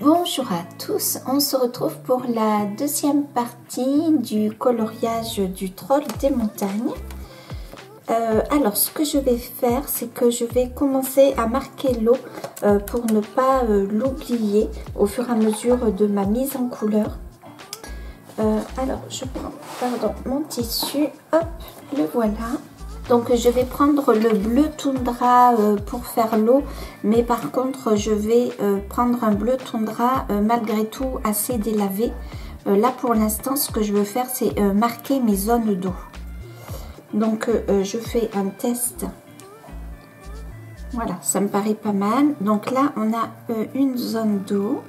Bonjour à tous, on se retrouve pour la deuxième partie du coloriage du troll des montagnes. Alors ce que je vais faire, c'est que je vais commencer à marquer l'eau pour ne pas l'oublier au fur et à mesure de ma mise en couleur. Alors je prends mon tissu, hop, le voilà. Donc je vais prendre le bleu toundra pour faire l'eau, mais par contre je vais prendre un bleu toundra malgré tout assez délavé. Là pour l'instant ce que je veux faire c'est marquer mes zones d'eau. Donc je fais un test. Voilà, ça me paraît pas mal. Donc là on a une zone d'eau.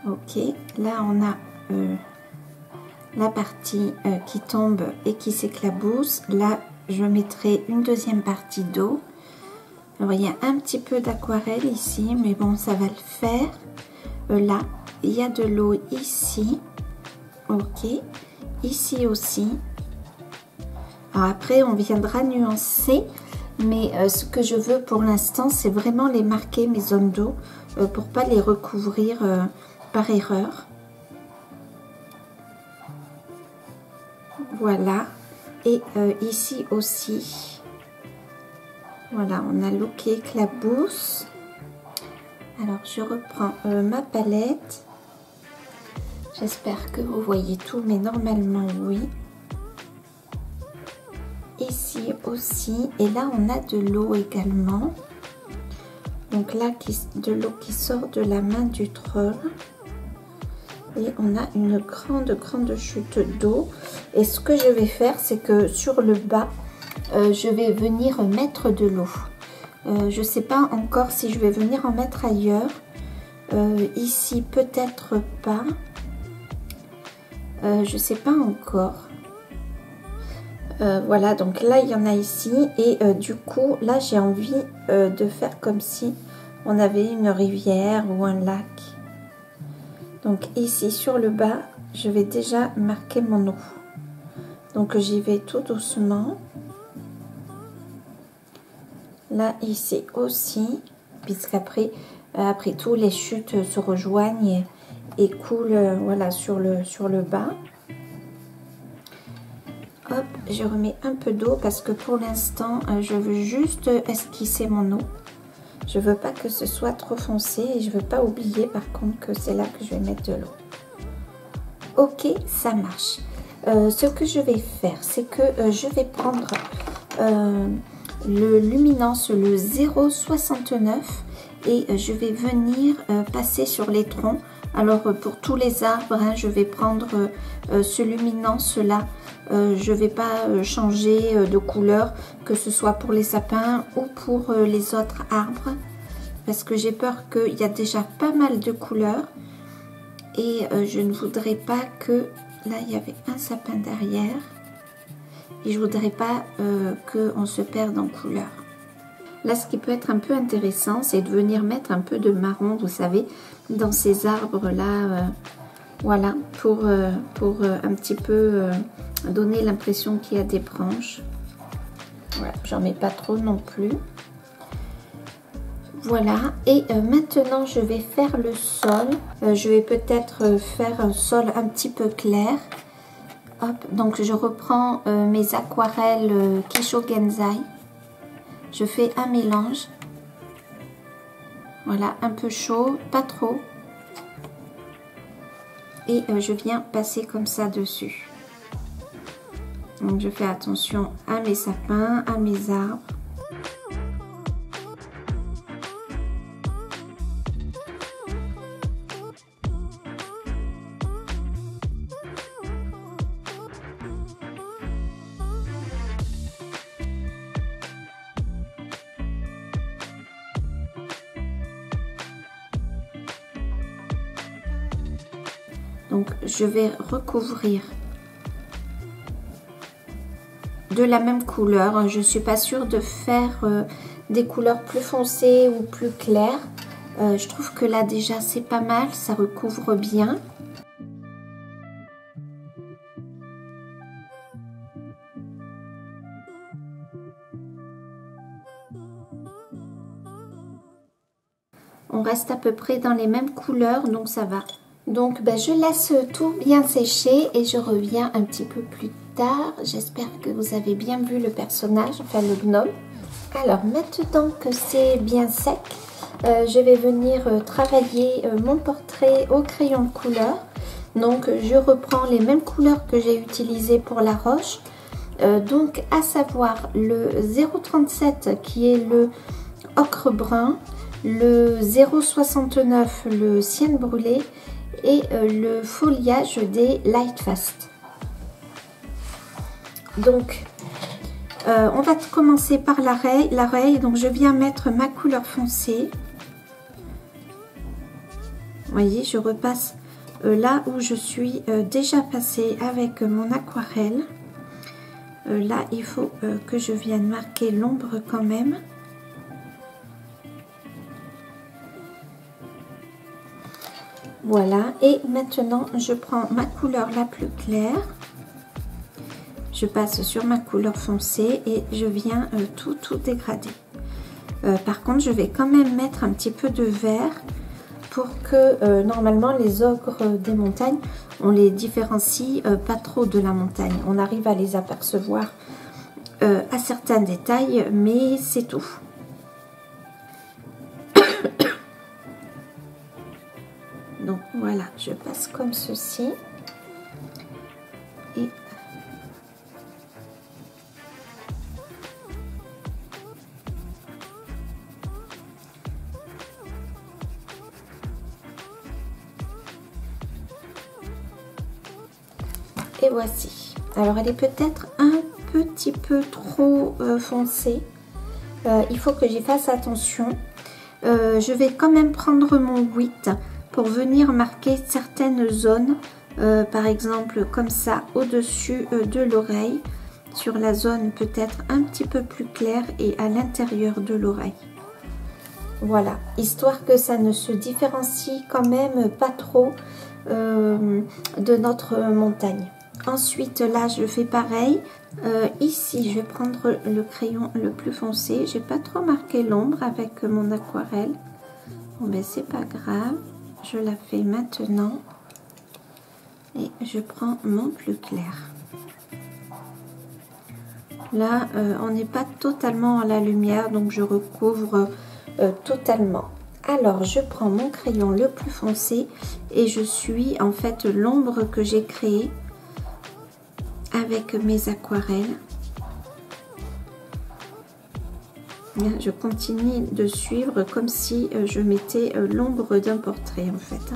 Ok, là on a la partie qui tombe et qui s'éclabousse. Là je mettrai une deuxième partie d'eau. Alors il y a un petit peu d'aquarelle ici, mais bon ça va le faire. Là il y a de l'eau ici. Ok, ici aussi. Alors après on viendra nuancer, mais ce que je veux pour l'instant c'est vraiment les marquer, mes zones d'eau, pour pas les recouvrir par erreur. Voilà, et ici aussi, voilà, on a l'eau qui éclabousse. Alors je reprends ma palette, j'espère que vous voyez tout, mais normalement oui. Ici aussi, et là on a de l'eau également, donc là de l'eau qui sort de la main du troll. Et on a une grande chute d'eau. Et ce que je vais faire, c'est que sur le bas, je vais venir mettre de l'eau. Je ne sais pas encore si je vais venir en mettre ailleurs. Ici, peut-être pas. Je ne sais pas encore. Voilà, donc là, il y en a ici. Et du coup, là, j'ai envie de faire comme si on avait une rivière ou un lac. Donc ici sur le bas, je vais déjà marquer mon eau. Donc j'y vais tout doucement. Là ici aussi, puisqu'après après tout les chutes se rejoignent et coulent voilà sur le bas. Hop, je remets un peu d'eau parce que pour l'instant je veux juste esquisser mon eau. Je veux pas que ce soit trop foncé et je veux pas oublier par contre que c'est là que je vais mettre de l'eau. Ok, ça marche. Ce que je vais faire, c'est que je vais prendre le luminance, le 0,69 et je vais venir passer sur les troncs. Alors pour tous les arbres, hein, je vais prendre ce luminance là. Je ne vais pas changer de couleur, que ce soit pour les sapins ou pour les autres arbres, parce que j'ai peur qu'il y a déjà pas mal de couleurs. Et je ne voudrais pas que... Là, il y avait un sapin derrière. Et je ne voudrais pas qu'on se perde en couleur. Là, ce qui peut être un peu intéressant, c'est de venir mettre un peu de marron, vous savez, dans ces arbres-là. Voilà, pour un petit peu donner l'impression qu'il y a des branches. Voilà, j'en mets pas trop non plus. Voilà, et maintenant je vais faire le sol. Je vais peut-être faire un sol un petit peu clair. Hop, donc je reprends mes aquarelles Kisho Genzai. Je fais un mélange. Voilà, un peu chaud, pas trop. Et je viens passer comme ça dessus. Donc je fais attention à mes sapins, à mes arbres. Donc je vais recouvrir de la même couleur. Je ne suis pas sûre de faire des couleurs plus foncées ou plus claires. Je trouve que là déjà c'est pas mal, ça recouvre bien. On reste à peu près dans les mêmes couleurs, donc ça va. Donc ben, je laisse tout bien sécher et je reviens un petit peu plus tard. J'espère que vous avez bien vu le personnage, enfin le gnome. Alors maintenant que c'est bien sec, je vais venir travailler mon portrait au crayon de couleur. Donc je reprends les mêmes couleurs que j'ai utilisées pour la roche. Donc à savoir le 0,37 qui est le ocre brun, le 0,69 le ciel brûlé et le foliage des Lightfast. Donc on va commencer par l'arraye. Donc je viens mettre ma couleur foncée. Vous voyez, je repasse là où je suis déjà passée avec mon aquarelle. Là il faut que je vienne marquer l'ombre quand même. Voilà, et maintenant je prends ma couleur la plus claire, je passe sur ma couleur foncée et je viens tout dégrader. Par contre je vais quand même mettre un petit peu de vert pour que normalement les ogres des montagnes, on les différencie pas trop de la montagne. On arrive à les apercevoir à certains détails, mais c'est tout. Donc voilà, je passe comme ceci. Et voici. Alors elle est peut-être un petit peu trop foncée. Il faut que j'y fasse attention. Je vais quand même prendre mon 8 pour venir marquer certaines zones. Par exemple comme ça au-dessus de l'oreille. Sur la zone peut-être un petit peu plus claire et à l'intérieur de l'oreille. Voilà. Histoire que ça ne se différencie quand même pas trop de notre montagne. Ensuite là je fais pareil, ici je vais prendre le crayon le plus foncé, j'ai pas trop marqué l'ombre avec mon aquarelle, bon ben c'est pas grave, je la fais maintenant et je prends mon plus clair. Là on n'est pas totalement à la lumière donc je recouvre totalement. Alors je prends mon crayon le plus foncé et je suis en fait l'ombre que j'ai créée avec mes aquarelles. Je continue de suivre comme si je mettais l'ombre d'un portrait en fait.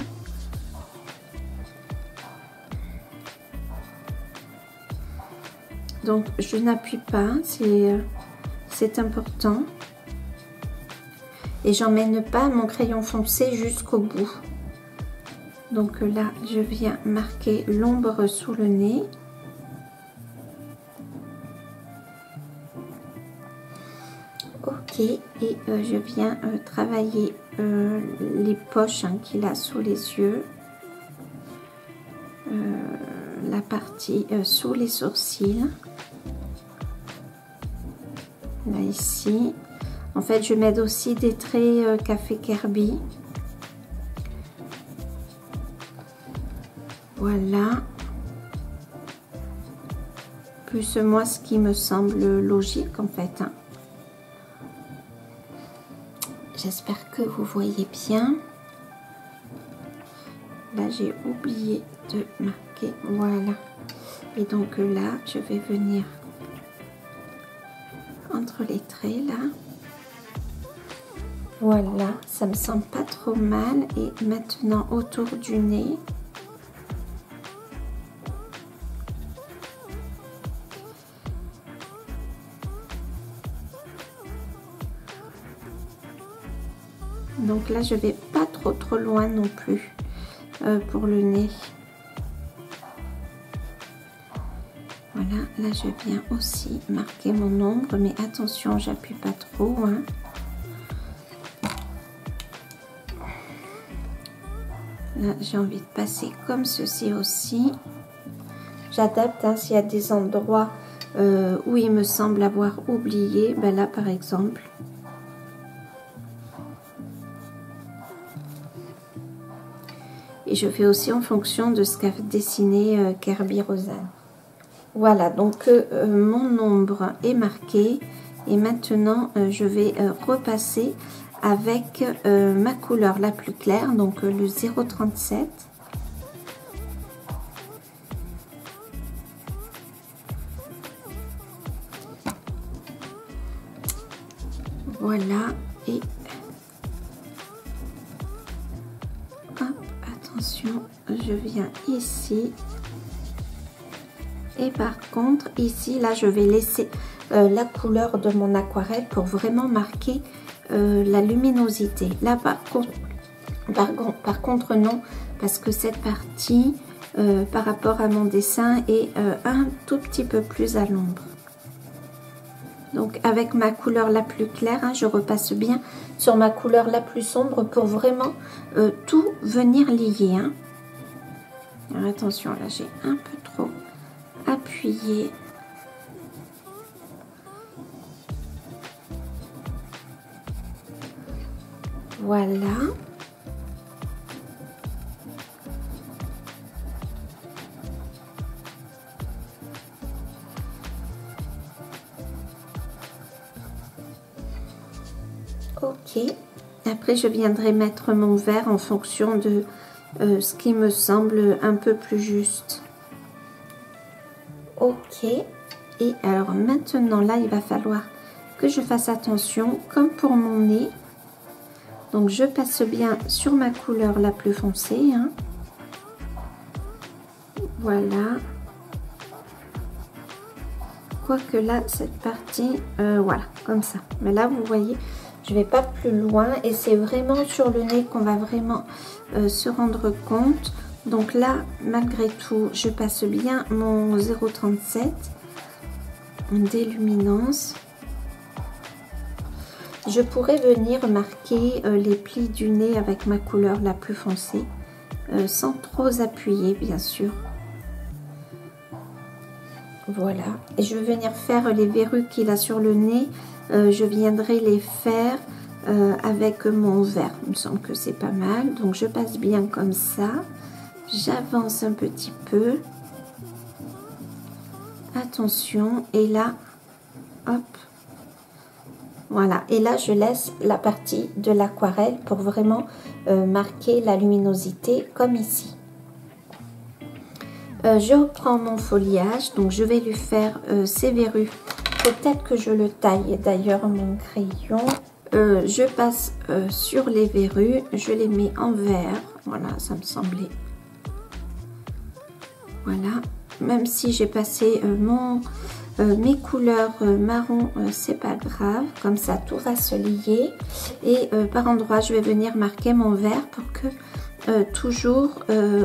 Donc je n'appuie pas, c'est important. Et j'emmène pas mon crayon foncé jusqu'au bout. Donc là je viens marquer l'ombre sous le nez. Ok, et je viens travailler les poches qu'il a sous les yeux, la partie sous les sourcils, là ici. En fait je mets aussi des traits café Kirby. Voilà. Plus moi ce qui me semble logique en fait. J'espère que vous voyez bien. Là, j'ai oublié de marquer. Voilà. Et donc là, je vais venir entre les traits là. Voilà, ça me semble pas trop mal. Et maintenant, autour du nez. Donc là, je vais pas trop loin non plus pour le nez. Voilà, là je viens aussi marquer mon ombre, mais attention, j'appuie pas trop. Hein. Là, j'ai envie de passer comme ceci aussi. J'adapte hein, s'il y a des endroits où il me semble avoir oublié. Ben là, par exemple. et je fais aussi en fonction de ce qu'a dessiné Kerby Rosanne. Voilà, donc mon ombre est marqué et maintenant je vais repasser avec ma couleur la plus claire, donc le 037. Voilà, et hop, attention, je viens ici. Et par contre, ici, là, je vais laisser la couleur de mon aquarelle pour vraiment marquer la luminosité. Là, par contre, non, parce que cette partie, par rapport à mon dessin, est un tout petit peu plus à l'ombre. Donc, avec ma couleur la plus claire, hein, je repasse bien sur ma couleur la plus sombre pour vraiment tout venir lier. Hein. Alors, attention, là, j'ai un peu trop appuyé. Voilà. Ok. Après, je viendrai mettre mon vert en fonction de ce qui me semble un peu plus juste. Ok. Et alors maintenant, là, il va falloir que je fasse attention, comme pour mon nez. Donc, je passe bien sur ma couleur la plus foncée. Hein. Voilà. Quoique là, cette partie, voilà, comme ça. Mais là, vous voyez, je vais pas plus loin. Et c'est vraiment sur le nez qu'on va vraiment se rendre compte. Donc là, malgré tout, je passe bien mon 0,37 des luminances. Je pourrais venir marquer les plis du nez avec ma couleur la plus foncée, sans trop appuyer, bien sûr. Voilà. Et je vais venir faire les verrues qu'il a sur le nez. Je viendrai les faire avec mon vert. Il me semble que c'est pas mal. Donc, je passe bien comme ça. J'avance un petit peu. Attention. Et là, hop. Voilà. Et là, je laisse la partie de l'aquarelle pour vraiment marquer la luminosité comme ici. Je reprends mon foliage. Donc, je vais lui faire ses verrues. Peut-être que je le taille d'ailleurs mon crayon. Je passe sur les verrues. Je les mets en vert. Voilà, ça me semblait. Voilà, même si j'ai passé mes couleurs marron, c'est pas grave, comme ça tout va se lier. Et par endroit, je vais venir marquer mon vert pour que toujours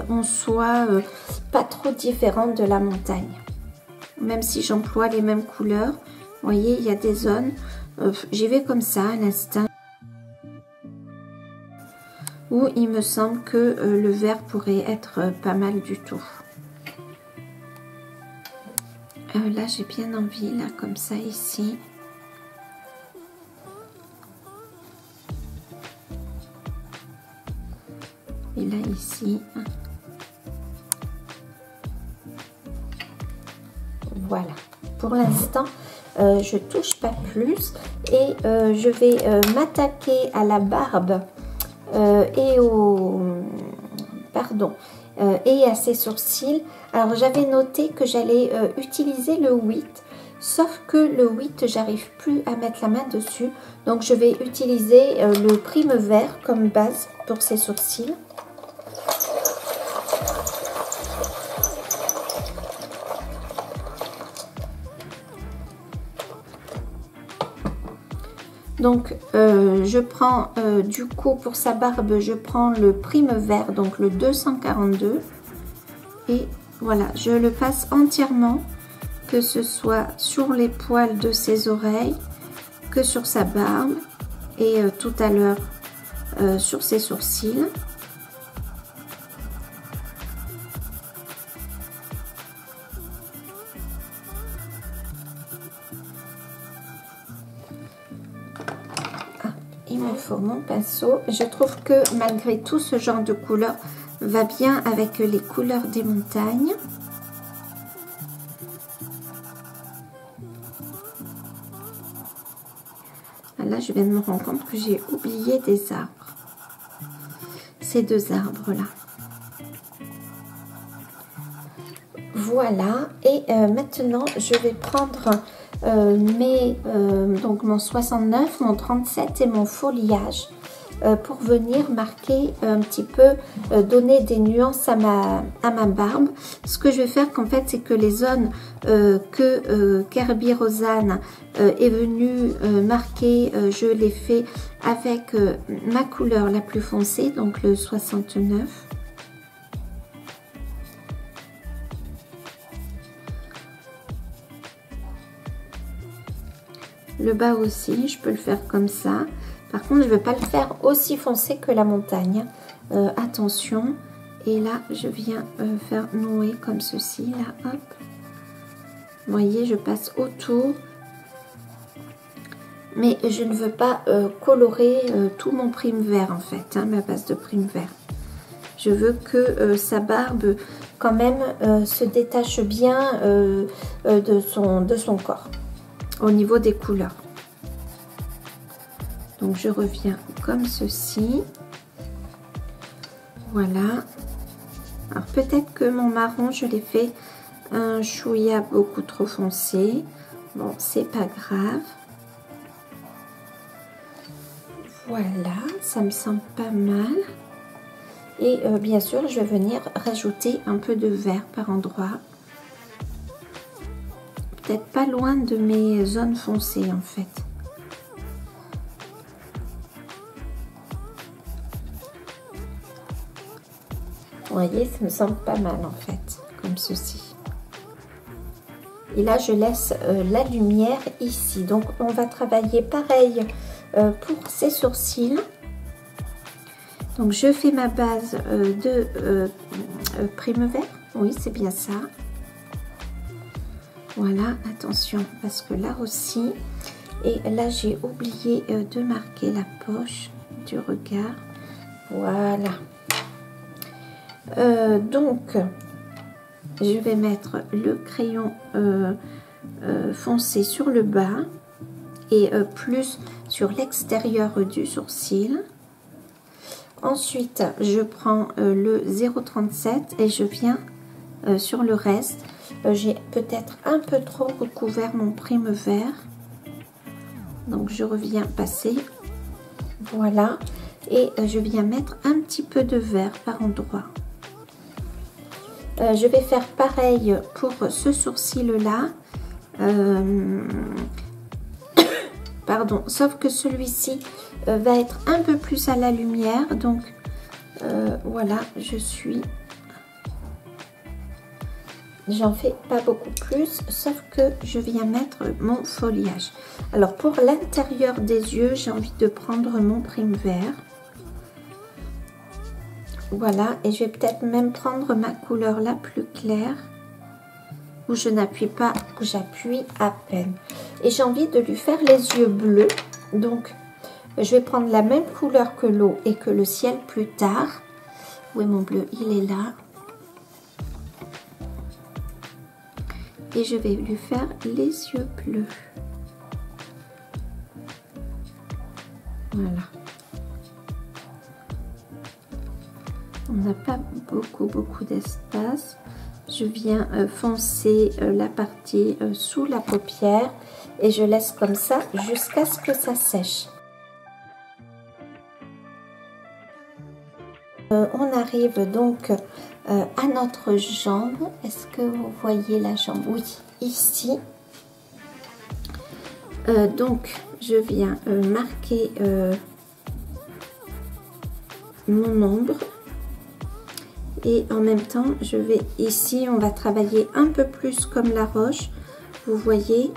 on soit pas trop différent de la montagne. Même si j'emploie les mêmes couleurs, vous voyez, il y a des zones, j'y vais comme ça à l'instinct, où il me semble que le vert pourrait être pas mal du tout. Là, j'ai bien envie, là, comme ça, ici. Et là, ici. Voilà. Pour l'instant, je touche pas plus. Et je vais m'attaquer à la barbe et au... Pardon. Et à ses sourcils. Alors j'avais noté que j'allais utiliser le 8, sauf que le 8 j'arrive plus à mettre la main dessus, donc je vais utiliser le prime vert comme base pour ses sourcils. Donc je prends du coup pour sa barbe, je prends le prime vert, donc le 242, et voilà, je le passe entièrement, que ce soit sur les poils de ses oreilles, que sur sa barbe, et tout à l'heure sur ses sourcils. Il me faut mon pinceau. Je trouve que malgré tout ce genre de couleur va bien avec les couleurs des montagnes. Là, je viens de me rendre compte que j'ai oublié des arbres. Ces deux arbres-là. Voilà. Et maintenant, je vais prendre donc mon 69, mon 37 et mon foliage pour venir marquer un petit peu, donner des nuances à ma barbe. Ce que je vais faire, qu'en fait, c'est que les zones que Kerby Rosanne est venue marquer, je les fais avec ma couleur la plus foncée, donc le 69. Le bas aussi, je peux le faire comme ça. Par contre, je ne vais pas le faire aussi foncé que la montagne. Attention. Et là, je viens faire nouer comme ceci. Là, hop. Vous voyez, je passe autour. Mais je ne veux pas colorer tout mon prime vert, en fait. Hein, ma base de prime vert. Je veux que sa barbe, quand même, se détache bien de son corps. Au niveau des couleurs. Donc je reviens comme ceci. Voilà. Alors peut-être que mon marron, je l'ai fait un chouïa beaucoup trop foncé. Bon, c'est pas grave. Voilà, ça me semble pas mal. Et bien sûr, je vais venir rajouter un peu de vert par endroit. Peut-être pas loin de mes zones foncées en fait. Vous voyez, ça me semble pas mal en fait, comme ceci. Et là, je laisse la lumière ici. Donc, on va travailler pareil pour ces sourcils. Donc, je fais ma base de prime vert. Oui, c'est bien ça. Voilà, attention, parce que là aussi, et là j'ai oublié de marquer la poche du regard. Voilà. Donc, je vais mettre le crayon foncé sur le bas et plus sur l'extérieur du sourcil. Ensuite, je prends le 0,37 et je viens sur le reste. J'ai peut-être un peu trop recouvert mon prime vert. Donc, je reviens passer. Voilà. Et je viens mettre un petit peu de vert par endroit. Je vais faire pareil pour ce sourcil-là. Pardon. Sauf que celui-ci va être un peu plus à la lumière. Donc, voilà, j'en fais pas beaucoup plus, sauf que je viens mettre mon foliage. Alors, pour l'intérieur des yeux, j'ai envie de prendre mon prime vert. Voilà, et je vais peut-être même prendre ma couleur la plus claire, où je n'appuie pas, où j'appuie à peine. Et j'ai envie de lui faire les yeux bleus. Donc, je vais prendre la même couleur que l'eau et que le ciel plus tard. Où est mon bleu? Il est là. Et je vais lui faire les yeux bleus. Voilà. On n'a pas beaucoup d'espace. Je viens foncer la partie sous la paupière et je laisse comme ça jusqu'à ce que ça sèche. On arrive donc à notre jambe. Est-ce que vous voyez la jambe? Oui, ici. Donc, je viens marquer mon ombre. Et en même temps, je vais ici, on va travailler un peu plus comme la roche. Vous voyez.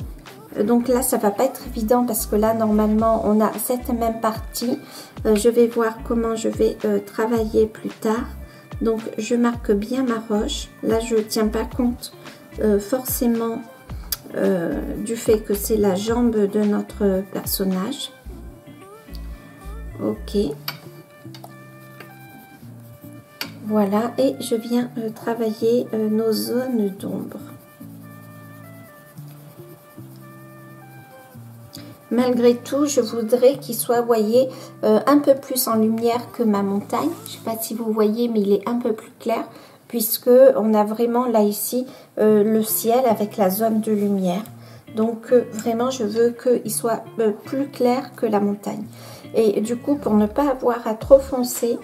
Donc là, ça va pas être évident parce que là, normalement, on a cette même partie. Je vais voir comment je vais travailler plus tard. Donc, je marque bien ma roche. Là, je ne tiens pas compte forcément du fait que c'est la jambe de notre personnage. Ok. Voilà, et je viens travailler nos zones d'ombre. Malgré tout, je voudrais qu'il soit, vous voyez, un peu plus en lumière que ma montagne. Je ne sais pas si vous voyez, mais il est un peu plus clair, puisque on a vraiment là ici le ciel avec la zone de lumière. Donc vraiment, je veux qu'il soit plus clair que la montagne. Et du coup, pour ne pas avoir à trop foncer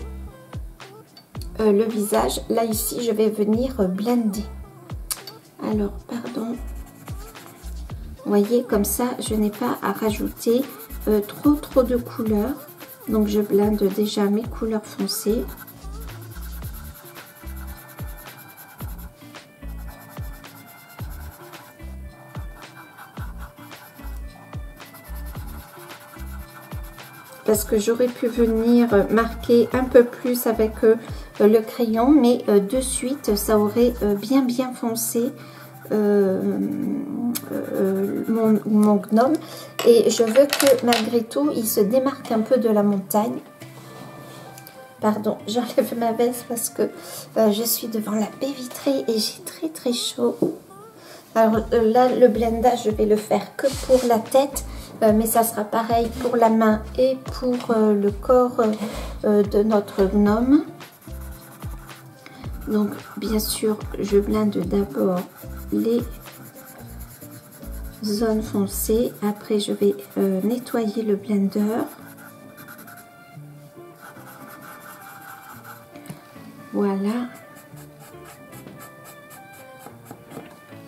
le visage, là ici, je vais venir blender. Alors, pardon. Vous voyez, comme ça, je n'ai pas à rajouter trop de couleurs. Donc, je blende déjà mes couleurs foncées. Parce que j'aurais pu venir marquer un peu plus avec le crayon, mais de suite, ça aurait bien foncé mon gnome. Et je veux que malgré tout, il se démarque un peu de la montagne. Pardon, j'enlève ma veste parce que je suis devant la baie vitrée et j'ai très chaud. Alors là, le blendage, je vais le faire que pour la tête. Mais ça sera pareil pour la main et pour le corps de notre gnome. Donc, bien sûr, je blende d'abord les zones foncées. Après, je vais nettoyer le blender. Voilà.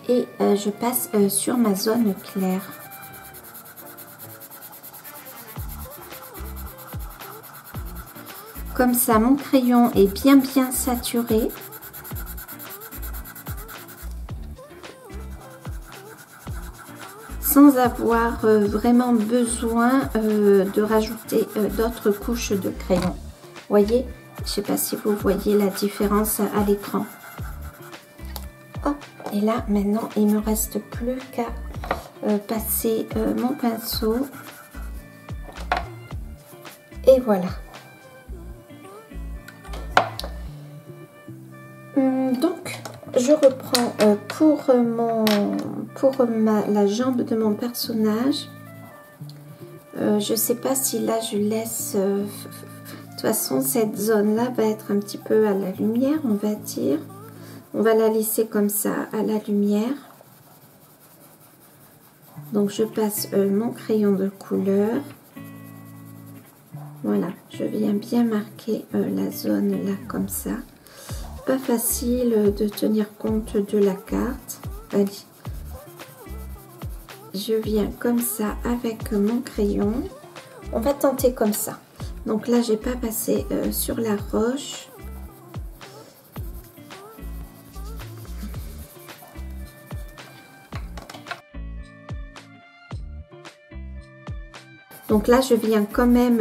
Et je passe sur ma zone claire. Comme ça, mon crayon est bien saturé. Sans avoir vraiment besoin de rajouter d'autres couches de crayon. Vous voyez, je ne sais pas si vous voyez la différence à l'écran. Hop, et là, maintenant, il ne me reste plus qu'à passer mon pinceau. Et voilà. Donc, je reprends pour la jambe de mon personnage. Je ne sais pas si là je laisse... de toute façon, cette zone-là va être un petit peu à la lumière, on va dire. On va la laisser comme ça, à la lumière. Donc, je passe mon crayon de couleur. Voilà, je viens bien marquer la zone là, comme ça. Pas facile de tenir compte de la carte. Allez. Je viens comme ça avec mon crayon. On va tenter comme ça. Donc là, j'ai pas passé sur la roche. Donc là, je viens quand même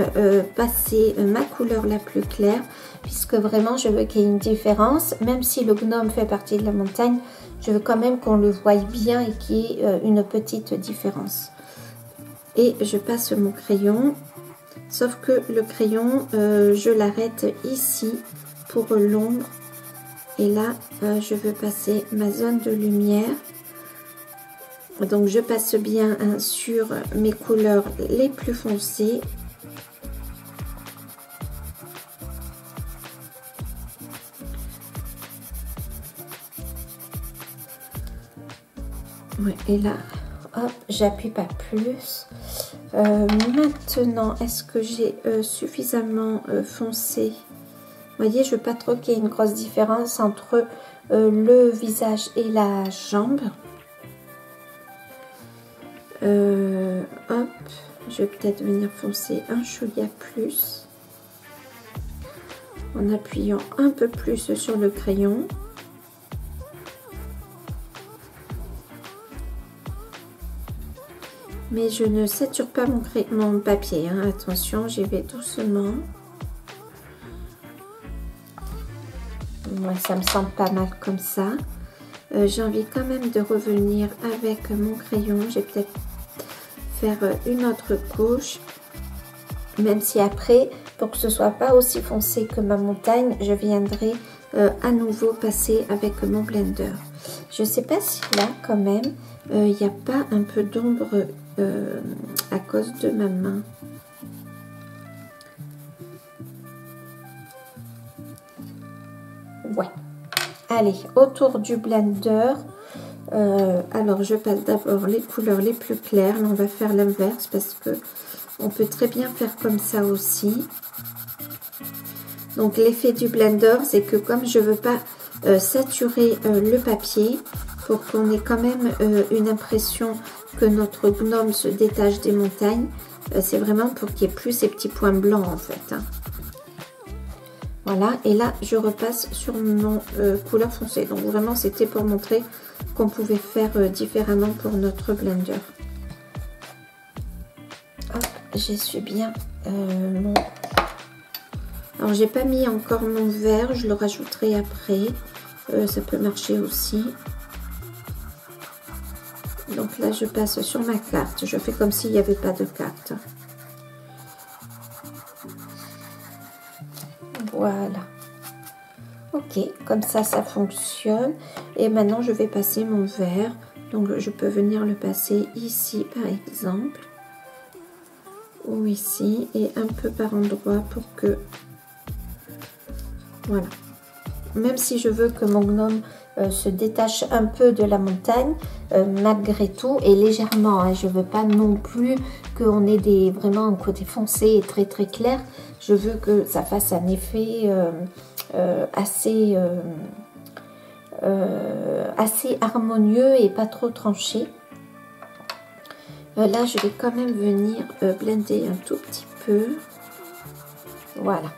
passer ma couleur la plus claire, puisque vraiment, je veux qu'il y ait une différence. Même si le gnome fait partie de la montagne, je veux quand même qu'on le voie bien et qu'il y ait une petite différence. Et je passe mon crayon, sauf que le crayon, je l'arrête ici pour l'ombre. Et là, je veux passer ma zone de lumière. Donc je passe bien sur mes couleurs les plus foncées. Ouais, et là, hop, j'appuie pas plus. Maintenant, est-ce que j'ai suffisamment foncé? Vous voyez, je veux pas trop qu'il y ait une grosse différence entre le visage et la jambe. Hop, je vais peut-être venir foncer un chouïa plus en appuyant un peu plus sur le crayon. Mais je ne sature pas mon papier, hein. Attention, j'y vais doucement. Moi, ça me semble pas mal comme ça. J'ai envie quand même de revenir avec mon crayon. Je vais peut-être faire une autre couche, même si après, pour que ce soit pas aussi foncé que ma montagne, je viendrai à nouveau passer avec mon blender. Je ne sais pas si là, quand même, il n'y a pas un peu d'ombre à cause de ma main. Ouais. Allez, autour du blender, alors je passe d'abord les couleurs les plus claires. Là, on va faire l'inverse parce que on peut très bien faire comme ça aussi. Donc l'effet du blender, c'est que comme je veux pas saturer le papier, pour qu'on ait quand même une impression que notre gnome se détache des montagnes, c'est vraiment pour qu'il n'y ait plus ces petits points blancs en fait. Hein. Voilà, et là je repasse sur mon couleur foncée. Donc vraiment c'était pour montrer qu'on pouvait faire différemment pour notre blender. Hop, j'essuie bien mon... Alors j'ai pas mis encore mon vert, je le rajouterai après. Ça peut marcher aussi. Donc là je passe sur ma carte, je fais comme s'il n'y avait pas de carte. Voilà. Ok, comme ça, ça fonctionne. Et maintenant, je vais passer mon vert. Donc, je peux venir le passer ici, par exemple. Ou ici. Et un peu par endroit pour que... Voilà. Même si je veux que mon gnome se détache un peu de la montagne, malgré tout, et légèrement, hein, je ne veux pas non plus qu'on ait vraiment un côté foncé et très très clair. Je veux que ça fasse un effet assez harmonieux et pas trop tranché. Là, je vais quand même venir blender un tout petit peu. Voilà.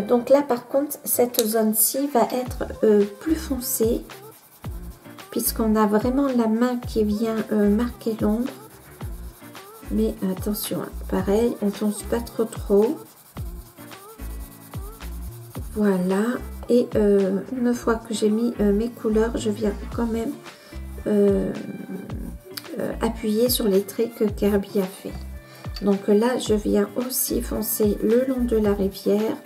Donc là, par contre, cette zone-ci va être plus foncée, puisqu'on a vraiment la main qui vient marquer l'ombre. Mais attention, hein, pareil, on ne fonce pas trop. Voilà. Et une fois que j'ai mis mes couleurs, je viens quand même appuyer sur les traits que Kirby a fait. Donc là, je viens aussi foncer le long de la rivière,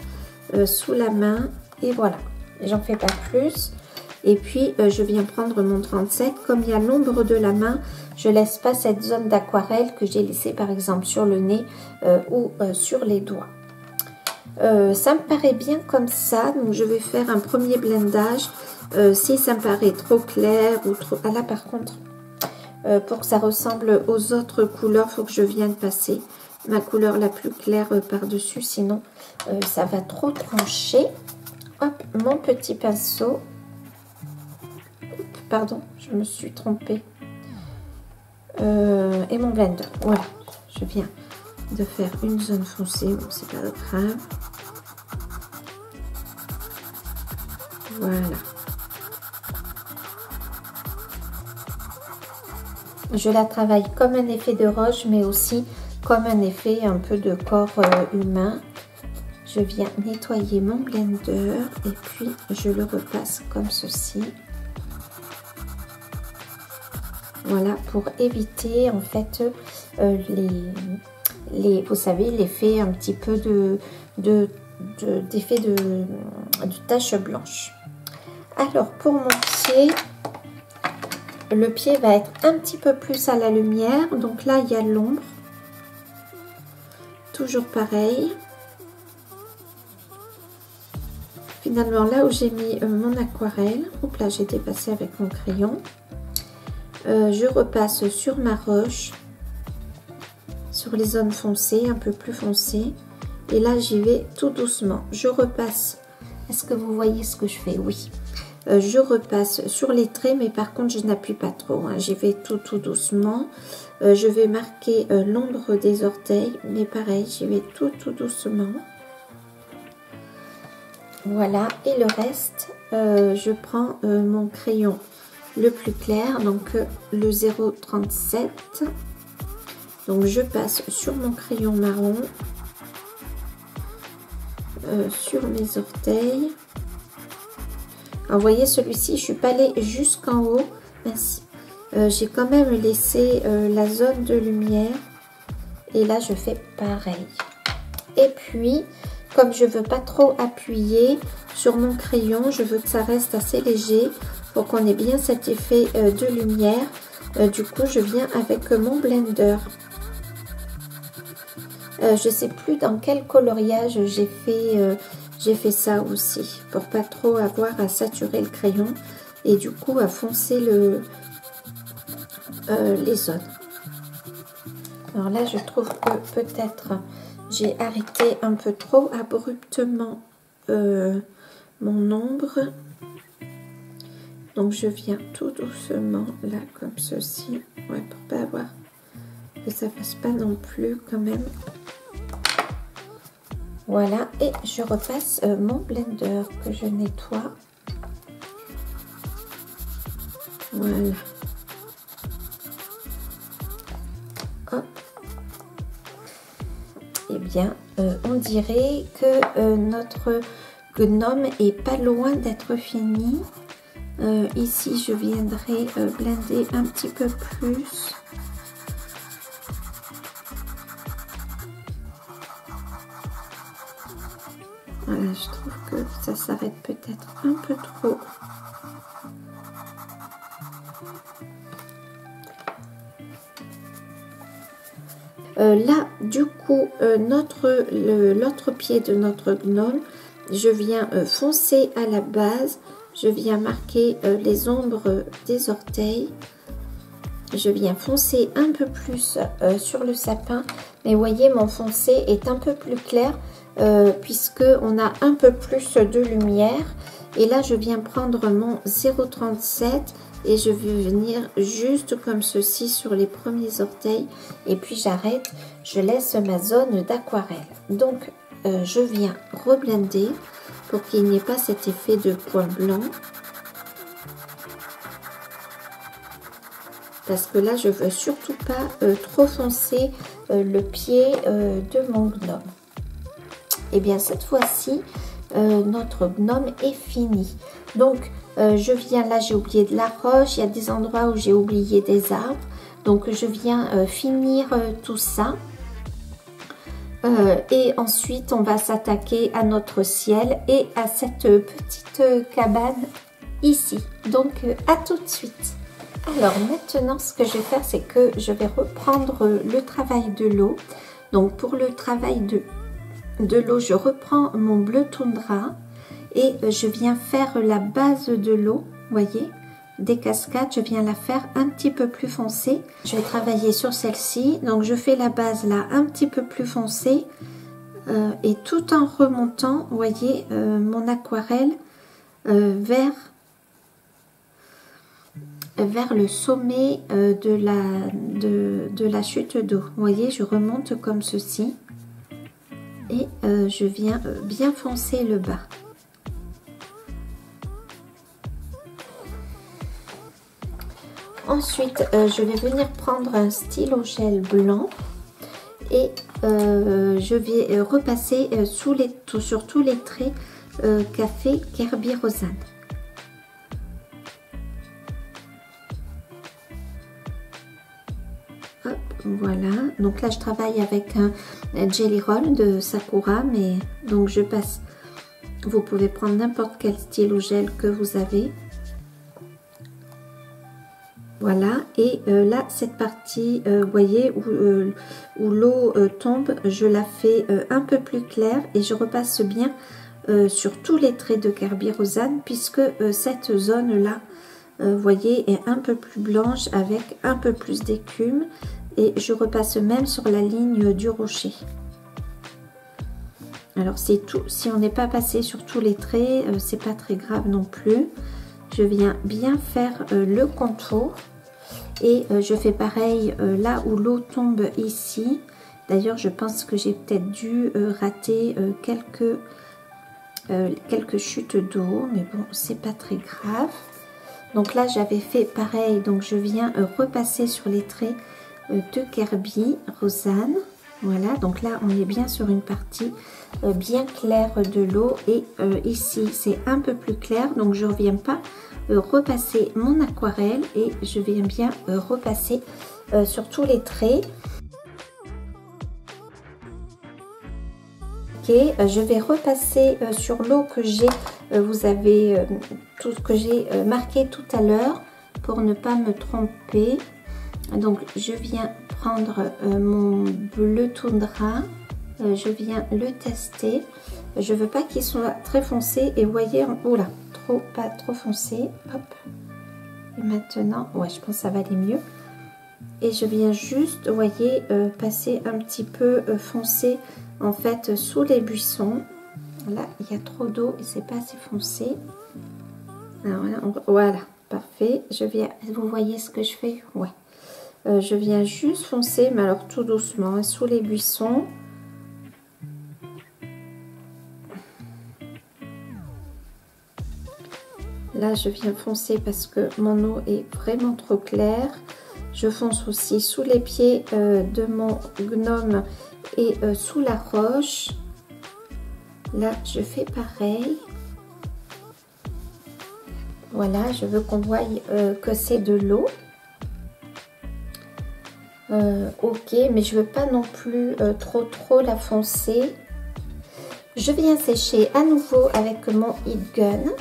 sous la main, et voilà. J'en fais pas plus. Et puis, je viens prendre mon 37. Comme il y a l'ombre de la main, je laisse pas cette zone d'aquarelle que j'ai laissée par exemple sur le nez ou sur les doigts. Ça me paraît bien comme ça, donc je vais faire un premier blendage. Si ça me paraît trop clair ou trop... Ah là par contre, pour que ça ressemble aux autres couleurs, il faut que je vienne passer ma couleur la plus claire par-dessus, sinon ça va trop trancher. Hop, mon petit pinceau. Pardon, je me suis trompée. Et mon blender, voilà, je viens de faire une zone foncée, bon c'est pas grave. Voilà. Je la travaille comme un effet de roche, mais aussi comme un effet un peu de corps humain. Je viens nettoyer mon blender et puis je le repasse comme ceci. Voilà, pour éviter en fait vous savez, l'effet un petit peu d'effet de tache blanche. Alors pour mon pied, le pied va être un petit peu plus à la lumière, donc là il y a l'ombre, toujours pareil. Finalement là où j'ai mis mon aquarelle, hop là j'ai dépassé avec mon crayon, je repasse sur ma roche, sur les zones foncées, un peu plus foncées, et là j'y vais tout doucement. Je repasse, est-ce que vous voyez ce que je fais? Oui. Je repasse sur les traits, mais par contre je n'appuie pas trop, hein. J'y vais tout doucement. Je vais marquer l'ombre des orteils, mais pareil, j'y vais tout doucement. Voilà, et le reste, je prends mon crayon le plus clair, donc le 0,37. Donc je passe sur mon crayon marron, sur mes orteils. Alors vous voyez, celui-ci, je suis pas allée jusqu'en haut. J'ai quand même laissé la zone de lumière. Et là, je fais pareil. Et puis, comme je veux pas trop appuyer sur mon crayon, je veux que ça reste assez léger pour qu'on ait bien cet effet de lumière. Du coup, je viens avec mon blender. Je sais plus dans quel coloriage j'ai fait ça aussi, pour pas trop avoir à saturer le crayon et du coup à foncer les zones. Alors là, je trouve que peut-être j'ai arrêté un peu trop abruptement mon ombre. Donc je viens tout doucement là comme ceci, ouais, pour pas avoir que ça fasse pas non plus quand même. Voilà, et je repasse mon blender que je nettoie. Voilà. Hop. Eh bien, on dirait que notre gnome est pas loin d'être fini. Ici, je viendrai blender un petit peu plus. Voilà, je trouve que ça s'arrête peut-être un peu trop. Là, du coup, l'autre pied de notre gnome, je viens foncer à la base. Je viens marquer les ombres des orteils. Je viens foncer un peu plus sur le sapin. Mais voyez, mon foncé est un peu plus clair puisque on a un peu plus de lumière. Et là, je viens prendre mon 0,37 et je vais venir juste comme ceci sur les premiers orteils. Et puis, j'arrête. Je laisse ma zone d'aquarelle. Donc, je viens reblender pour qu'il n'y ait pas cet effet de point blanc. Parce que là, je veux surtout pas trop foncer le pied de mon gnome. Et bien, cette fois-ci, notre gnome est fini. Donc, je viens, là, j'ai oublié de la roche. Il y a des endroits où j'ai oublié des arbres. Donc, je viens finir tout ça. Et ensuite, on va s'attaquer à notre ciel et à cette petite cabane ici. Donc, à tout de suite. Alors, maintenant, ce que je vais faire, c'est que je vais reprendre le travail de l'eau. Donc, pour le travail de l'eau, je reprends mon bleu toundra et je viens faire la base de l'eau, voyez, des cascades. Je viens la faire un petit peu plus foncée. Je vais travailler sur celle-ci. Donc, je fais la base là un petit peu plus foncée et tout en remontant, voyez, mon aquarelle vers le sommet de la chute d'eau. Vous voyez, je remonte comme ceci et je viens bien foncer le bas. Ensuite, je vais venir prendre un stylo gel blanc et je vais repasser sur tous les traits qu'a fait Kerby Rosanne. Hop, voilà. Donc là, je travaille avec un Jelly Roll de Sakura, mais donc je passe. Vous pouvez prendre n'importe quel stylo gel que vous avez. Voilà, et là, cette partie, voyez, où l'eau tombe, je la fais un peu plus claire et je repasse bien sur tous les traits de Kerby Rosanne, puisque cette zone-là, voyez, est un peu plus blanche avec un peu plus d'écume et je repasse même sur la ligne du rocher. Alors, c'est tout. Si on n'est pas passé sur tous les traits, c'est pas très grave non plus. Je viens bien faire le contour. Et je fais pareil là où l'eau tombe ici. D'ailleurs, je pense que j'ai peut-être dû rater quelques chutes d'eau. Mais bon, c'est pas très grave. Donc là, j'avais fait pareil. Donc, je viens repasser sur les traits de Kerby Rosanne. Voilà, donc là, on est bien sur une partie bien claire de l'eau. Et ici, c'est un peu plus clair. Donc, je ne reviens pas repasser mon aquarelle et je viens bien repasser sur tous les traits. je vais repasser sur l'eau que j'ai, vous avez tout ce que j'ai marqué tout à l'heure pour ne pas me tromper. Donc je viens prendre mon bleu toundra, je viens le tester. Je veux pas qu'il soit très foncé et vous voyez, oh là, pas trop foncé. Hop. Et maintenant, ouais, je pense que ça va aller mieux. Et je viens juste, vous voyez, passer un petit peu foncé en fait sous les buissons. Là, il y a trop d'eau et c'est pas assez foncé. Alors là, voilà, parfait. Je viens, vous voyez ce que je fais? Ouais. Je viens juste foncer, mais alors tout doucement, hein, sous les buissons. Là, je viens foncer parce que mon eau est vraiment trop claire. Je fonce aussi sous les pieds de mon gnome et sous la roche. Là, je fais pareil. Voilà, je veux qu'on voie que c'est de l'eau. Ok, mais je veux pas non plus trop la foncer. Je viens sécher à nouveau avec mon heat gun.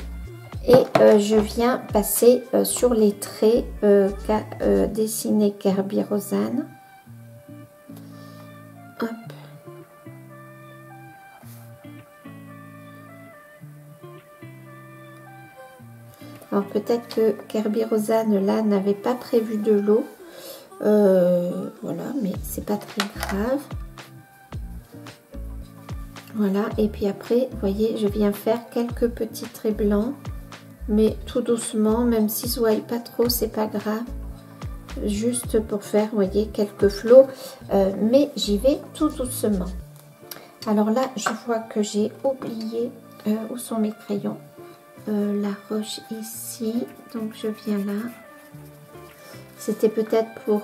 Et je viens passer sur les traits qu'a dessiné Kerby Rosanne. Hop. Alors peut-être que Kerby Rosanne là n'avait pas prévu de l'eau. Voilà, mais c'est pas très grave. Voilà, et puis après, vous voyez, je viens faire quelques petits traits blancs. Mais tout doucement, même si ça ne voit pas trop, c'est pas grave. Juste pour faire, vous voyez, quelques flots. Mais j'y vais tout doucement. Alors là, je vois que j'ai oublié où sont mes crayons. La roche ici. Donc je viens là. C'était peut-être pour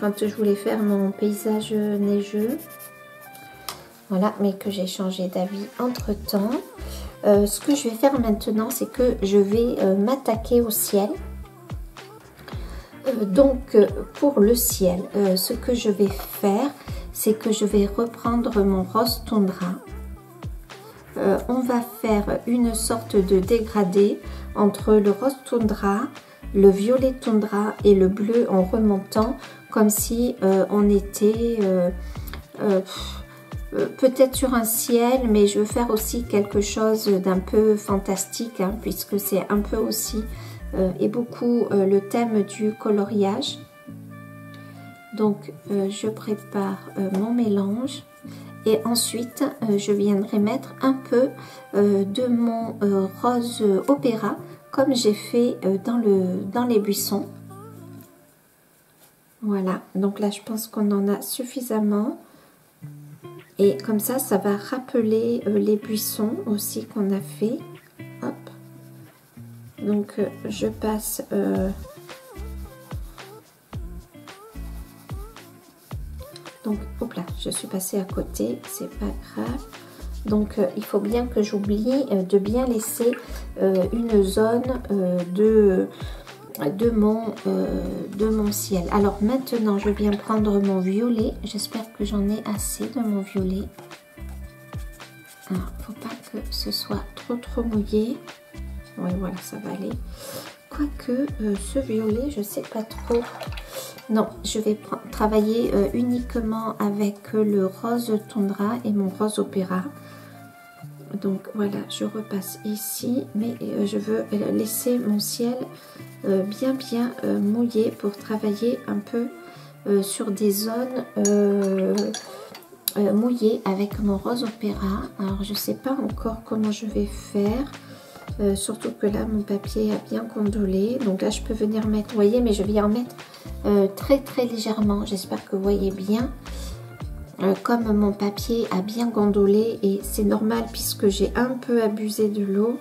quand je voulais faire mon paysage neigeux. Voilà, mais que j'ai changé d'avis entre-temps. Ce que je vais faire maintenant, c'est que je vais m'attaquer au ciel. Donc, pour le ciel, ce que je vais faire, c'est que je vais reprendre mon rose toundra. On va faire une sorte de dégradé entre le rose toundra, le violet toundra et le bleu en remontant, comme si on était... peut-être sur un ciel, mais je veux faire aussi quelque chose d'un peu fantastique, hein, puisque c'est un peu aussi et beaucoup le thème du coloriage. Donc je prépare mon mélange et ensuite je viendrai mettre un peu de mon rose opéra comme j'ai fait dans les buissons. Voilà, donc là je pense qu'on en a suffisamment. Et comme ça, ça va rappeler les buissons aussi qu'on a fait. Hop. Donc, je passe... Donc, hop là, je suis passée à côté, c'est pas grave. Donc, il faut bien que j'oublie de bien laisser une zone de mon ciel. Alors maintenant je viens prendre mon violet, j'espère que j'en ai assez de mon violet. Alors faut pas que ce soit trop mouillé. Oui, voilà, ça va aller. Quoique ce violet, je sais pas trop. Non, je vais travailler uniquement avec le rose toundra et mon rose opéra. Donc voilà, je repasse ici, mais je veux laisser mon ciel bien mouillé pour travailler un peu sur des zones mouillées avec mon rose opéra. Alors je sais pas encore comment je vais faire, surtout que là mon papier a bien gondolé. Donc là je peux venir mettre, vous voyez, mais je vais en mettre très légèrement. J'espère que vous voyez bien. Comme mon papier a bien gondolé et c'est normal puisque j'ai un peu abusé de l'eau,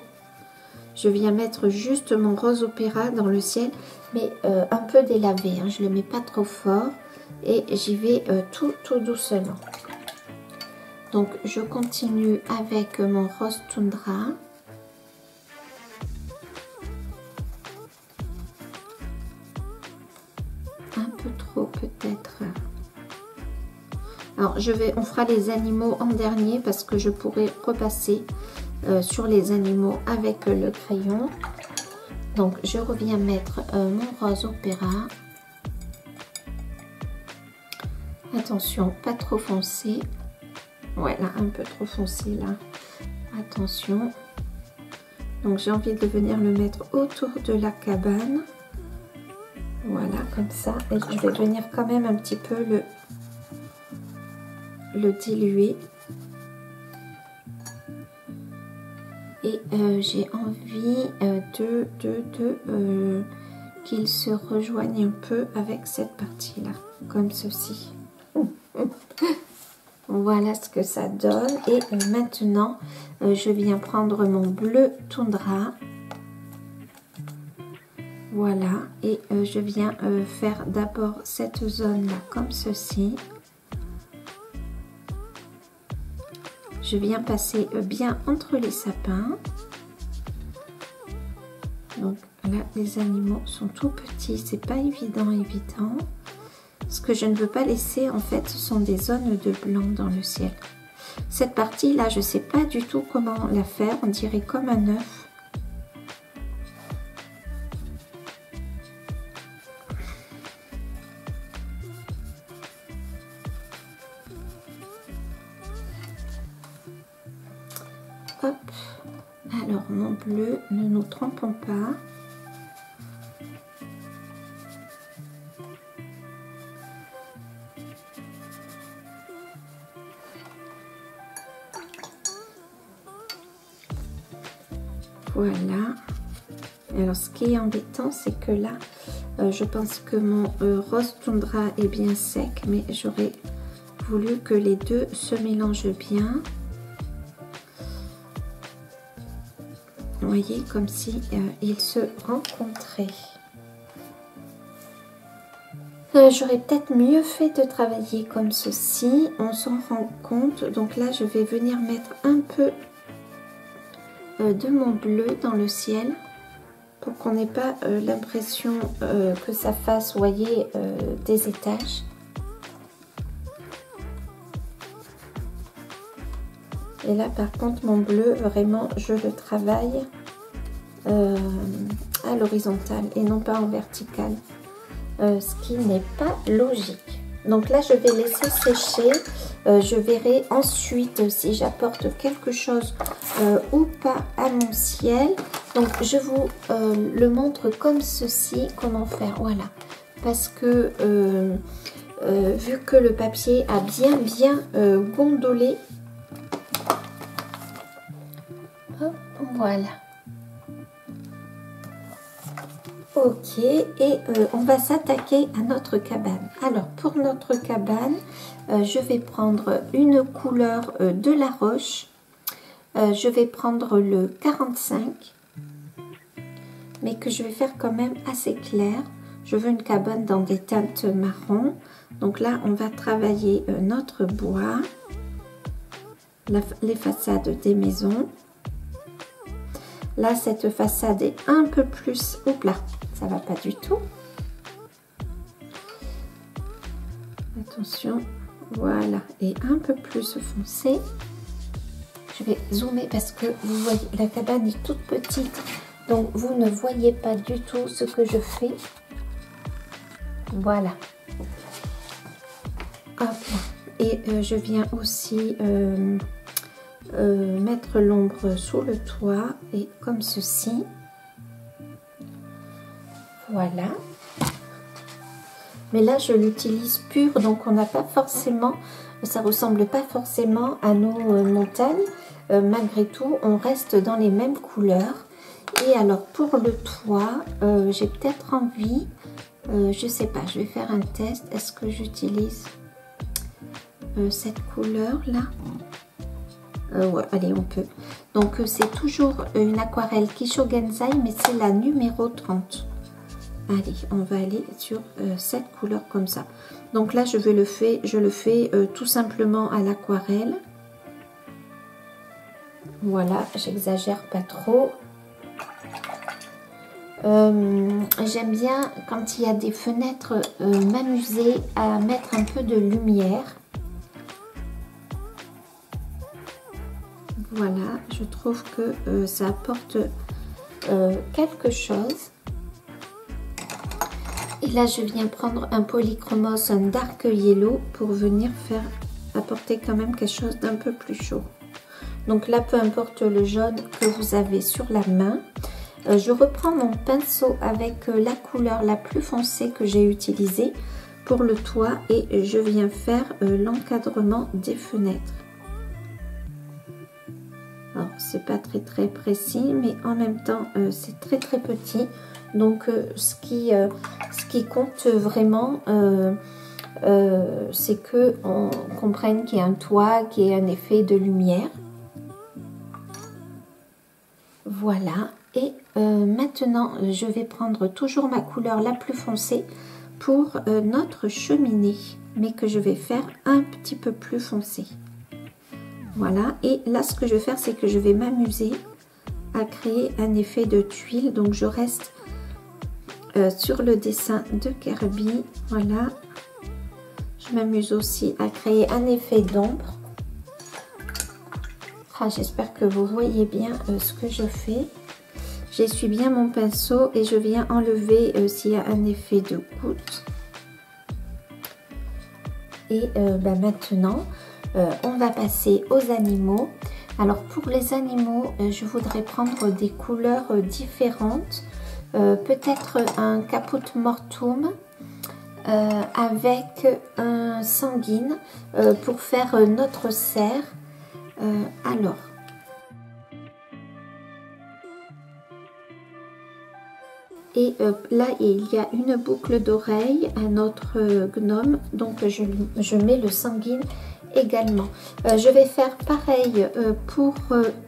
je viens mettre juste mon rose opéra dans le ciel, mais un peu délavé, hein, je ne le mets pas trop fort et j'y vais tout doucement. Donc je continue avec mon rose toundra. Un peu trop peut-être. Alors on fera les animaux en dernier parce que je pourrais repasser sur les animaux avec le crayon. Donc je reviens mettre mon rose opéra. Attention, pas trop foncé. Ouais, là, un peu trop foncé là. Attention. Donc j'ai envie de venir le mettre autour de la cabane. Voilà, comme ça. Et je vais venir quand même un petit peu le diluer. Et j'ai envie qu'il se rejoigne un peu avec cette partie-là, comme ceci. Voilà ce que ça donne. Et maintenant, je viens prendre mon bleu toundra. Voilà. Et je viens faire d'abord cette zone-là, comme ceci. Je viens passer bien entre les sapins. Donc là, les animaux sont tout petits. C'est pas évident. Ce que je ne veux pas laisser, en fait, ce sont des zones de blanc dans le ciel. Cette partie-là, je ne sais pas du tout comment la faire. On dirait comme un œuf. Hop. Alors, mon bleu, ne nous trompons pas. Voilà. Alors ce qui est embêtant, c'est que là, je pense que mon rose toundra est bien sec, mais j'aurais voulu que les deux se mélangent bien. Vous voyez, comme si ils se rencontraient. J'aurais peut-être mieux fait de travailler comme ceci, on s'en rend compte. Donc là, je vais venir mettre un peu de mon bleu dans le ciel pour qu'on n'ait pas l'impression que ça fasse, vous voyez, des étages. Et là par contre mon bleu, vraiment je le travaille à l'horizontale et non pas en vertical, ce qui n'est pas logique. Donc là je vais laisser sécher, je verrai ensuite si j'apporte quelque chose ou pas à mon ciel. Donc je vous le montre comme ceci, comment faire, voilà. Parce que vu que le papier a bien gondolé, hop, voilà. Ok, et on va s'attaquer à notre cabane. Alors pour notre cabane, je vais prendre une couleur de la roche. Je vais prendre le 45, mais que je vais faire quand même assez clair. Je veux une cabane dans des teintes marron. Donc là, on va travailler notre bois, les façades des maisons. Là, cette façade est un peu plus... Oups là, ça va pas du tout. Attention, voilà, et un peu plus foncé. Je vais zoomer parce que vous voyez, la cabane est toute petite. Donc, vous ne voyez pas du tout ce que je fais. Voilà. Hop. Et je viens aussi... mettre l'ombre sous le toit et comme ceci, voilà. Mais là je l'utilise pur, donc on n'a pas forcément, ça ressemble pas forcément à nos montagnes. Malgré tout on reste dans les mêmes couleurs. Et alors pour le toit, j'ai peut-être envie, je sais pas, je vais faire un test. Est-ce que j'utilise cette couleur là? Ouais, allez, on peut. Donc, c'est toujours une aquarelle Kisho Genzai, mais c'est la numéro 30. Allez, on va aller sur cette couleur comme ça. Donc là, je le fais tout simplement à l'aquarelle. Voilà, j'exagère pas trop. J'aime bien, quand il y a des fenêtres, m'amuser à mettre un peu de lumière. Voilà, je trouve que ça apporte quelque chose. Et là, je viens prendre un polychromos, un dark yellow pour venir apporter quand même quelque chose d'un peu plus chaud. Donc là, peu importe le jaune que vous avez sur la main, je reprends mon pinceau avec la couleur la plus foncée que j'ai utilisée pour le toit et je viens faire l'encadrement des fenêtres. Alors, c'est pas très précis, mais en même temps, c'est très petit. Donc, ce qui compte vraiment, c'est que on comprenne qu'il y a un toit, qu'il y a un effet de lumière. Voilà. Et maintenant, je vais prendre toujours ma couleur la plus foncée pour notre cheminée, mais que je vais faire un petit peu plus foncé. Voilà. Et là, ce que je vais faire, c'est que je vais m'amuser à créer un effet de tuile. Donc, je reste sur le dessin de Kirby. Voilà. Je m'amuse aussi à créer un effet d'ombre. Ah, j'espère que vous voyez bien ce que je fais. J'essuie bien mon pinceau et je viens enlever s'il y a un effet de goutte. Et maintenant, on va passer aux animaux. Alors pour les animaux, je voudrais prendre des couleurs différentes. Peut-être un caput mortuum avec un sanguine pour faire notre cerf. Alors, et là il y a une boucle d'oreille à notre gnome, donc je mets le sanguine également. Je vais faire pareil pour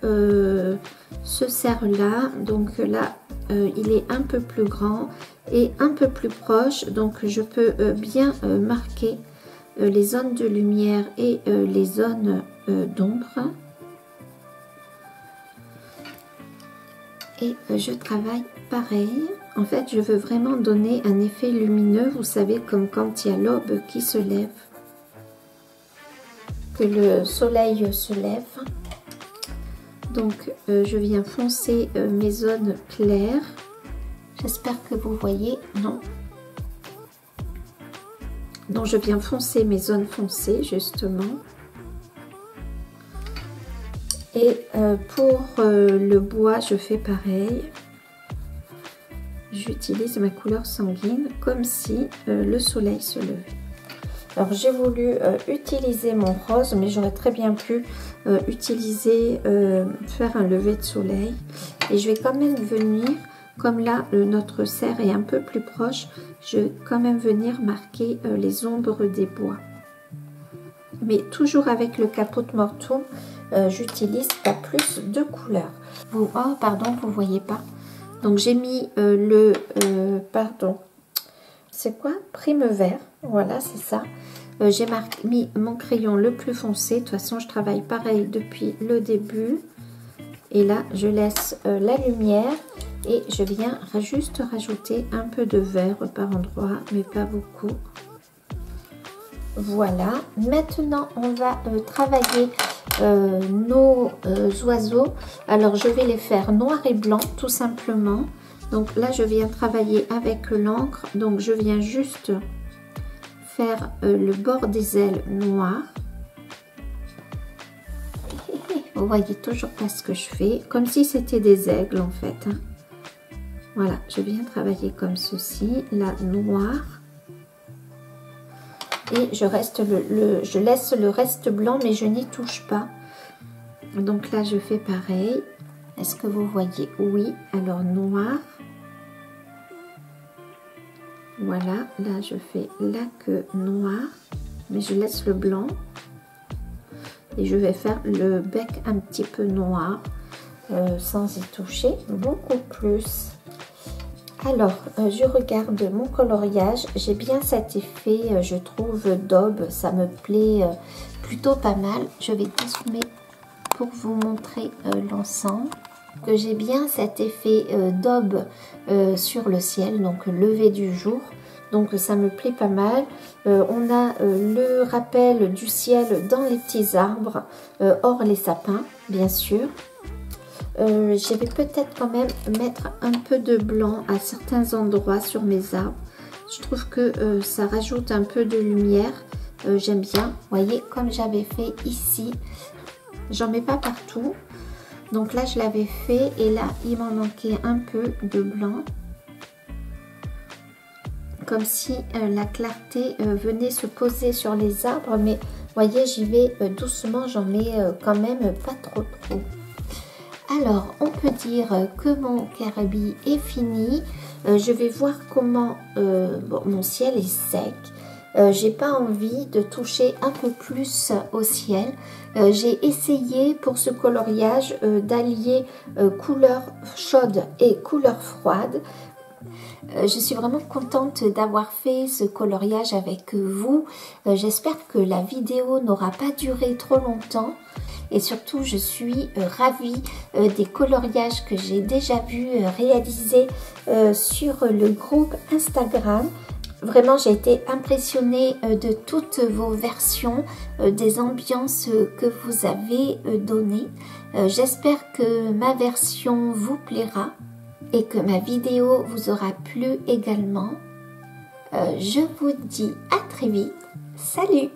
ce cerf là, donc là il est un peu plus grand et un peu plus proche, donc je peux bien marquer les zones de lumière et les zones d'ombre. Et je travaille pareil. En fait, je veux vraiment donner un effet lumineux, vous savez, comme quand il y a l'aube qui se lève, que le soleil se lève. Donc, je viens foncer mes zones claires. J'espère que vous voyez. Non. Donc, je viens foncer mes zones foncées, justement. Et pour le bois, je fais pareil. J'utilise ma couleur sanguine comme si le soleil se levait. Alors j'ai voulu utiliser mon rose, mais j'aurais très bien pu faire un lever de soleil. Et je vais quand même venir, comme là notre cerf est un peu plus proche, je vais quand même venir marquer les ombres des bois. Mais toujours avec le caput mortuum, j'utilise pas plus de couleurs. Oh pardon, vous voyez pas. Donc j'ai mis pardon, c'est quoi? Prime vert, voilà c'est ça. J'ai mis mon crayon le plus foncé. De toute façon je travaille pareil depuis le début. Et là je laisse la lumière et je viens juste rajouter un peu de vert par endroit, mais pas beaucoup. Voilà, maintenant on va travailler nos oiseaux. Alors je vais les faire noir et blanc tout simplement. Donc là je viens travailler avec l'encre, donc je viens juste faire le bord des ailes noir. Vous voyez toujours pas ce que je fais, comme si c'était des aigles en fait, hein. Voilà, je viens travailler comme ceci, là noir. Et je laisse le reste blanc, mais je n'y touche pas. Donc là, je fais pareil. Est-ce que vous voyez? Oui. Alors, noir. Voilà. Là, je fais la queue noire. Mais je laisse le blanc. Et je vais faire le bec un petit peu noir. Sans y toucher. Beaucoup plus. Alors, je regarde mon coloriage. J'ai bien cet effet, je trouve, d'aube. Ça me plaît plutôt pas mal. Je vais dézoomer pour vous montrer l'ensemble. Que j'ai bien cet effet d'aube sur le ciel, donc lever du jour. donc ça me plaît pas mal. On a le rappel du ciel dans les petits arbres, hors les sapins, bien sûr. Je vais peut-être quand même mettre un peu de blanc à certains endroits sur mes arbres. Je trouve que ça rajoute un peu de lumière. J'aime bien. Vous voyez, comme j'avais fait ici, j'en mets pas partout. Donc là, je l'avais fait et là, il m'en manquait un peu de blanc. Comme si la clarté venait se poser sur les arbres. Mais vous voyez, j'y vais doucement. J'en mets quand même pas trop. Alors, on peut dire que mon Kerby est fini. Je vais voir comment bon, mon ciel est sec. J'ai pas envie de toucher un peu plus au ciel. J'ai essayé pour ce coloriage d'allier couleur chaude et couleur froide. Je suis vraiment contente d'avoir fait ce coloriage avec vous. J'espère que la vidéo n'aura pas duré trop longtemps. Et surtout, je suis ravie des coloriages que j'ai déjà vus réalisés sur le groupe Instagram. Vraiment, j'ai été impressionnée de toutes vos versions, des ambiances que vous avez données. J'espère que ma version vous plaira et que ma vidéo vous aura plu également. Je vous dis à très vite. Salut!